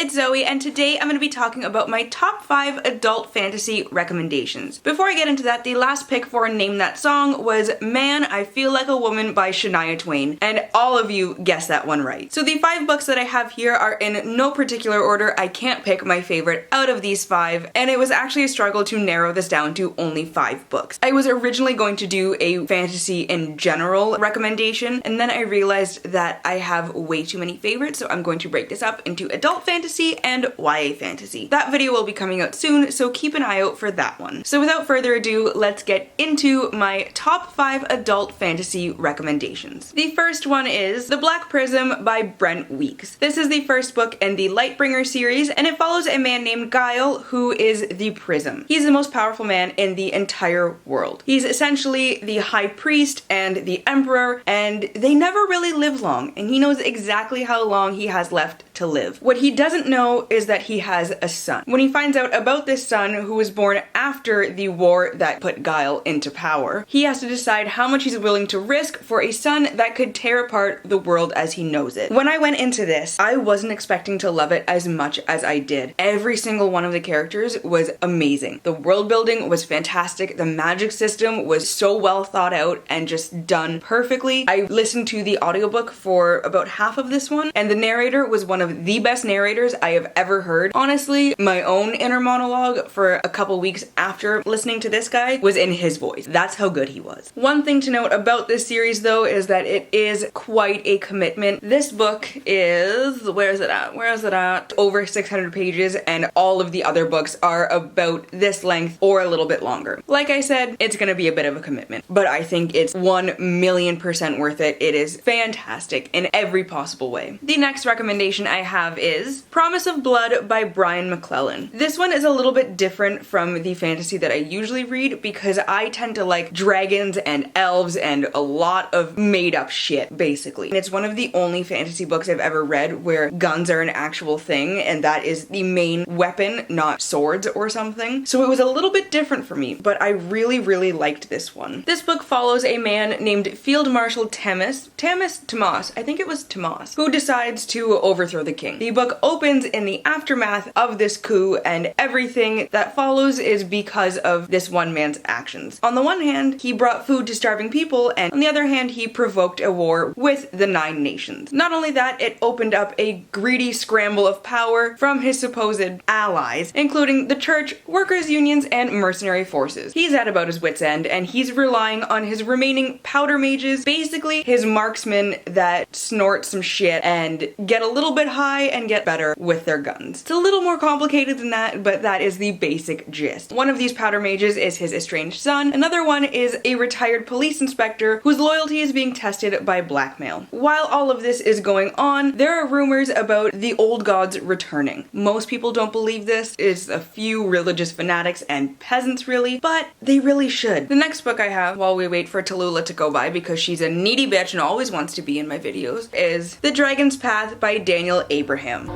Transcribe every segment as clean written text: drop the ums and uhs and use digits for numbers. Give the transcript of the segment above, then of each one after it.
It's Zoe, and today I'm going to be talking about my top 5 adult fantasy recommendations. Before I get into that, the last pick for Name That Song was Man, I Feel Like a Woman by Shania Twain, and all of you guessed that one right. So the 5 books that I have here are in no particular order. I can't pick my favorite out of these 5, and it was actually a struggle to narrow this down to only 5 books. I was originally going to do a fantasy in general recommendation, and then I realized that I have way too many favorites, so I'm going to break this up into adult fantasy and YA fantasy. That video will be coming out soon, so keep an eye out for that one. So without further ado, let's get into my top 5 adult fantasy recommendations. The first one is The Black Prism by Brent Weeks. This is the first book in the Lightbringer series, and it follows a man named Guile who is the Prism. He's the most powerful man in the entire world. He's essentially the High Priest and the Emperor, and they never really live long, and he knows exactly how long he has left to live. What he doesn't know is that he has a son. When he finds out about this son, who was born after the war that put Guile into power, he has to decide how much he's willing to risk for a son that could tear apart the world as he knows it. When I went into this, I wasn't expecting to love it as much as I did. Every single one of the characters was amazing. The world building was fantastic. The magic system was so well thought out and just done perfectly. I listened to the audiobook for about half of this one, and the narrator was one of the best narrators I have ever heard. Honestly, my own inner monologue for a couple weeks after listening to this guy was in his voice. That's how good he was. One thing to note about this series though is that it is quite a commitment. This book is, where is it at? Over 600 pages, and all of the other books are about this length or a little bit longer. Like I said, it's gonna be a bit of a commitment, but I think it's 1,000,000% worth it. It is fantastic in every possible way. The next recommendation I have is Promise of Blood by Brian McClellan. This one is a little bit different from the fantasy that I usually read because I tend to like dragons and elves and a lot of made up shit, basically. And it's one of the only fantasy books I've ever read where guns are an actual thing and that is the main weapon, not swords or something. So it was a little bit different for me, but I really liked this one. This book follows a man named Field Marshal Tomas, I think it was Tomas, who decides to overthrow the king. The book opens in the aftermath of this coup, and everything that follows is because of this one man's actions. On the one hand, he brought food to starving people, and on the other hand, he provoked a war with the 9 nations. Not only that, it opened up a greedy scramble of power from his supposed allies, including the church, workers' unions, and mercenary forces. He's at about his wit's end, and he's relying on his remaining powder mages, basically his marksmen that snort some shit and get a little bit high and get better with their guns. It's a little more complicated than that, but that is the basic gist. One of these powder mages is his estranged son. Another one is a retired police inspector whose loyalty is being tested by blackmail. While all of this is going on, there are rumors about the old gods returning. Most people don't believe this. It's a few religious fanatics and peasants really, but they really should. The next book I have, while we wait for Tallulah to go by because she's a needy bitch and always wants to be in my videos, is The Dragon's Path by Daniel Abraham.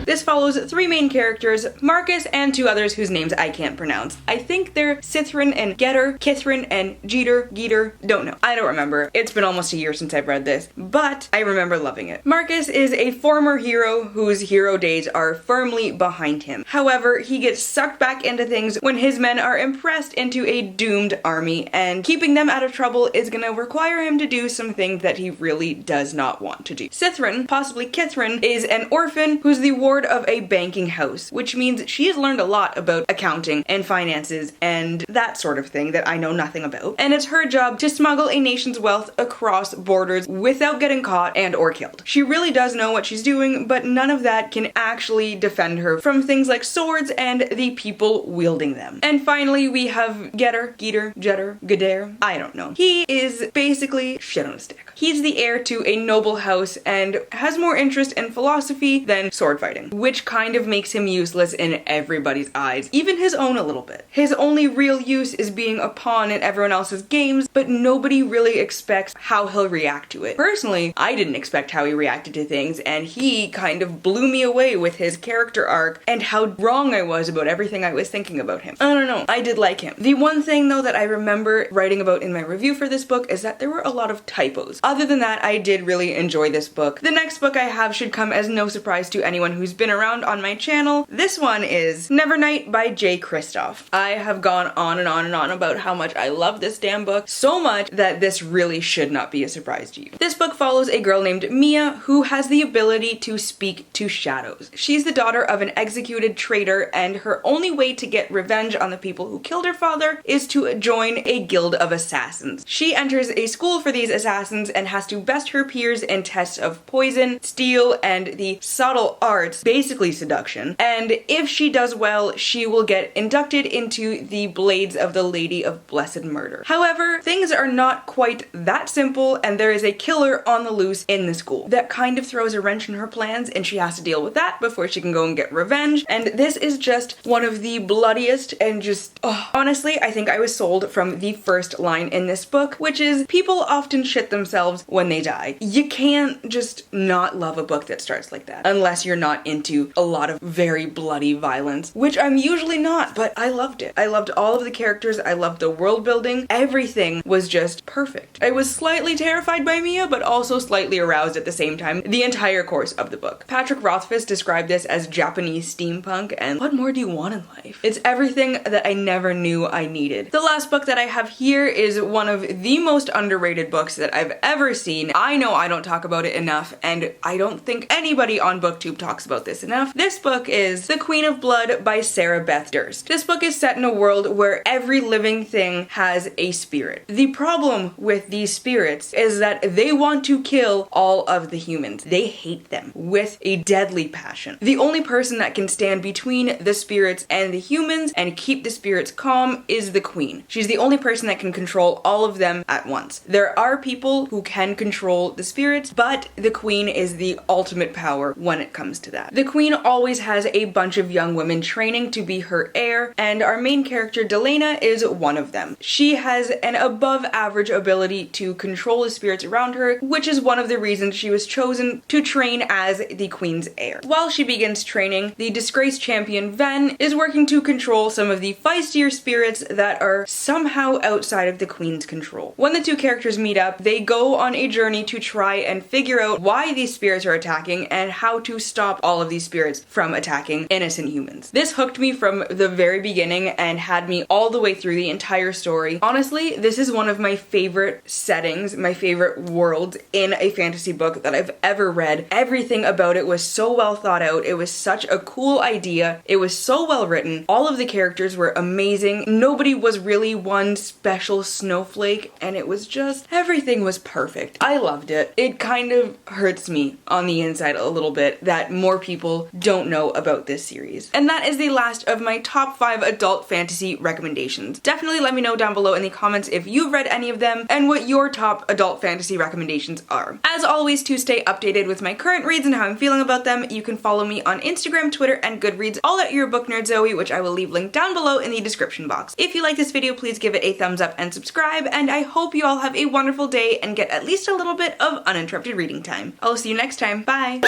This follows 3 main characters, Marcus and 2 others whose names I can't pronounce. I think they're Cithrin and Getter, Kithrin and Geeter, don't know. I don't remember. It's been almost a year since I've read this, but I remember loving it. Marcus is a former hero whose hero days are firmly behind him. However, he gets sucked back into things when his men are impressed into a doomed army, and keeping them out of trouble is gonna require him to do some things that he really does not want to do. Cithrin, possibly Kithrin, is an orphan who's the ward of a banking house, which means she has learned a lot about accounting and finances and that sort of thing that I know nothing about. And it's her job to smuggle a nation's wealth across borders without getting caught and or killed. She really does know what she's doing, but none of that can actually defend her from things like swords and the people wielding them. And finally, we have Getter, Gedare, I don't know. He is basically shit on a stick. He's the heir to a noble house and has more interest in philosophy than sword fighting. acting, which kind of makes him useless in everybody's eyes, even his own a little bit. His only real use is being a pawn in everyone else's games, but nobody really expects how he'll react to it. Personally, I didn't expect how he reacted to things, and he kind of blew me away with his character arc and how wrong I was about everything I was thinking about him. I don't know, I did like him. The one thing though that I remember writing about in my review for this book is that there were a lot of typos. Other than that, I did really enjoy this book. The next book I have should come as no surprise to anyone who's been around on my channel. This one is Nevernight by J. Kristoff. I have gone on and on and on about how much I love this damn book, so much that this really should not be a surprise to you. This book follows a girl named Mia who has the ability to speak to shadows. She's the daughter of an executed traitor, and her only way to get revenge on the people who killed her father is to join a guild of assassins. She enters a school for these assassins and has to best her peers in tests of poison, steel, and the subtle arts, basically seduction. And if she does well, she will get inducted into the Blades of the Lady of Blessed Murder. However, things are not quite that simple, and there is a killer on the loose in the school. That kind of throws a wrench in her plans, and she has to deal with that before she can go and get revenge. And this is just one of the bloodiest and just, honestly, I think I was sold from the first line in this book, which is, people often shit themselves when they die. You can't just not love a book that starts like that, unless you're not into a lot of very bloody violence, which I'm usually not, but I loved it. I loved all of the characters, I loved the world building, everything was just perfect. I was slightly terrified by Mia, but also slightly aroused at the same time the entire course of the book. Patrick Rothfuss described this as Japanese steampunk, and what more do you want in life? It's everything that I never knew I needed. The last book that I have here is one of the most underrated books that I've ever seen. I know I don't talk about it enough, and I don't think anybody on BookTube talks about this enough. This book is The Queen of Blood by Sarah Beth Durst. This book is set in a world where every living thing has a spirit. The problem with these spirits is that they want to kill all of the humans. They hate them with a deadly passion. The only person that can stand between the spirits and the humans and keep the spirits calm is the queen. She's the only person that can control all of them at once. There are people who can control the spirits, but the queen is the ultimate power when it comes to that. The queen always has a bunch of young women training to be her heir, and our main character Delena is one of them. She has an above average ability to control the spirits around her, which is one of the reasons she was chosen to train as the queen's heir. While she begins training, the disgraced champion Ven is working to control some of the feistier spirits that are somehow outside of the queen's control. When the two characters meet up, they go on a journey to try and figure out why these spirits are attacking and how to stop all of these spirits from attacking innocent humans. This hooked me from the very beginning and had me all the way through the entire story. Honestly, this is one of my favorite settings, my favorite worlds in a fantasy book that I've ever read. Everything about it was so well thought out. It was such a cool idea. It was so well written. All of the characters were amazing. Nobody was really one special snowflake, and it was just, everything was perfect. I loved it. It kind of hurts me on the inside a little bit that more people don't know about this series. And that is the last of my top 5 adult fantasy recommendations. Definitely let me know down below in the comments if you've read any of them and what your top adult fantasy recommendations are. As always, to stay updated with my current reads and how I'm feeling about them, you can follow me on Instagram, Twitter, and Goodreads, all at Your Book Nerd Zoe, which I will leave linked down below in the description box. If you like this video, please give it a thumbs up and subscribe, and I hope you all have a wonderful day and get at least a little bit of uninterrupted reading time. I'll see you next time. Bye!